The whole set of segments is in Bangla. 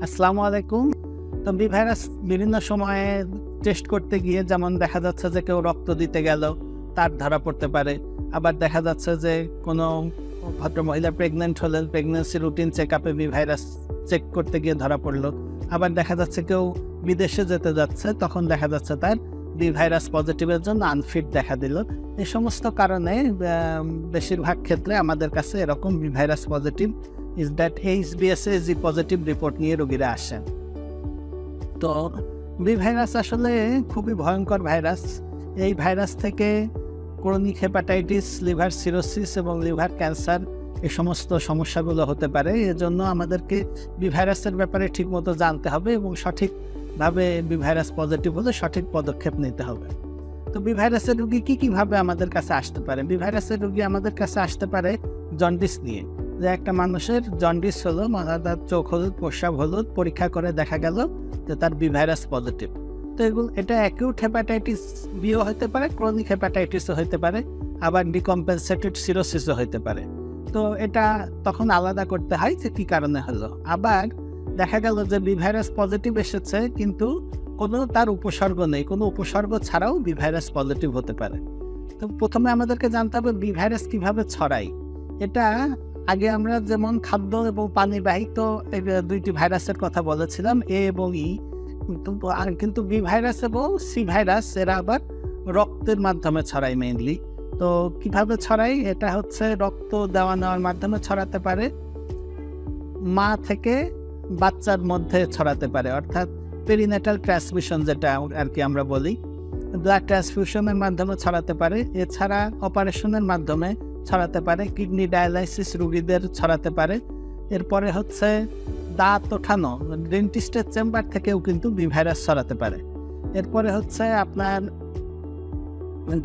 আসসালামু আলাইকুম। তো বি ভাইরাস বিভিন্ন সময়ে টেস্ট করতে গিয়ে যেমন দেখা যাচ্ছে যে কেউ রক্ত দিতে গেল, তার ধরা পড়তে পারে। আবার দেখা যাচ্ছে যে কোনো ভদ্রমহিলা প্রেগন্যান্ট হলেন, প্রেগন্যান্সি রুটিন চেকআপে বি ভাইরাস চেক করতে গিয়ে ধরা পড়ল। আবার দেখা যাচ্ছে কেউ বিদেশে যেতে যাচ্ছে, তখন দেখা যাচ্ছে তার বি ভাইরাস পজিটিভের জন্য আনফিট দেখা দিল। এই সমস্ত কারণে বেশিরভাগ ক্ষেত্রে আমাদের কাছে এরকম B virus positive is that এইচবিএসএজি পজিটিভ রিপোর্ট নিয়ে রোগীরা আসেন। তো বি ভাইরাস আসলে খুবই ভয়ঙ্কর ভাইরাস। এই ভাইরাস থেকে ক্রনিক হেপাটাইটিস, লিভার সিরোসিস এবং লিভার ক্যান্সার এই সমস্ত সমস্যাগুলো হতে পারে। এজন্য আমাদেরকে বি ভাইরাসের ব্যাপারে ঠিকমতো জানতে হবে এবং সঠিকভাবে বি ভাইরাস পজিটিভ হলে সঠিক পদক্ষেপ নিতে হবে। তো বি ভাইরাসের রোগী কীভাবে আমাদের কাছে আসতে পারে? বি ভাইরাসের রোগী আমাদের কাছে আসতে পারে জন্ডিস নিয়ে। যে একটা মানুষের জন্ডিস হলো, তার চোখ হলুদ, প্রস্রাব হলুদ, পরীক্ষা করে দেখা গেল যে তার বি ভাইরাস পজিটিভ। তো এটা অ্যাকিউট হেপাটাইটিস বিও হতে পারে, ক্রনিক হেপাটাইটিসও হতে পারে, আবার ডিকম্পেনসেটেড সিরোসিসও হতে পারে। তো এটা তখন আলাদা করতে হয় যে কী কারণে হলো। আবার দেখা গেল যে বি ভাইরাস পজিটিভ এসেছে কিন্তু কোনো তার উপসর্গ নেই, কোনো উপসর্গ ছাড়াও বি ভাইরাস পজিটিভ হতে পারে। তো প্রথমে আমাদেরকে জানতে হবে বি ভাইরাস কীভাবে ছড়ায়। এটা আগে আমরা যেমন খাদ্য এবং পানিবাহিত দুইটি ভাইরাসের কথা বলেছিলাম, এ এবং ই, কিন্তু বি ভাইরাস এবং সি ভাইরাস এরা আবার রক্তের মাধ্যমে ছড়ায় মেইনলি। তো কিভাবে ছড়ায়? এটা হচ্ছে রক্ত দেওয়া নেওয়ার মাধ্যমে ছড়াতে পারে, মা থেকে বাচ্চার মধ্যে ছড়াতে পারে, অর্থাৎ পেরিনেটাল ট্রান্সমিশন যেটা আর কি আমরা বলি। ব্লাড ট্রান্সফিউশনের মাধ্যমে ছড়াতে পারে, এছাড়া অপারেশনের মাধ্যমে ছড়াতে পারে, কিডনি ডায়ালাইসিস রোগীদের ছড়াতে পারে। এরপরে হচ্ছে দাঁত ওঠানো, ডেন্টিস্টের চেম্বার থেকেও কিন্তু বি ভাইরাস ছড়াতে পারে। এরপরে হচ্ছে আপনার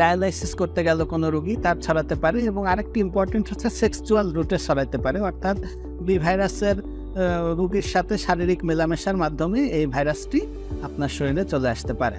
ডায়ালাইসিস করতে গেল কোনো রোগী, তার ছড়াতে পারে। এবং আরেকটি ইম্পর্টেন্ট হচ্ছে সেক্সুয়াল রুটে ছড়াতে পারে, অর্থাৎ বি ভাইরাসের রোগীর সাথে শারীরিক মেলামেশার মাধ্যমে এই ভাইরাসটি আপনার শরীরে চলে আসতে পারে।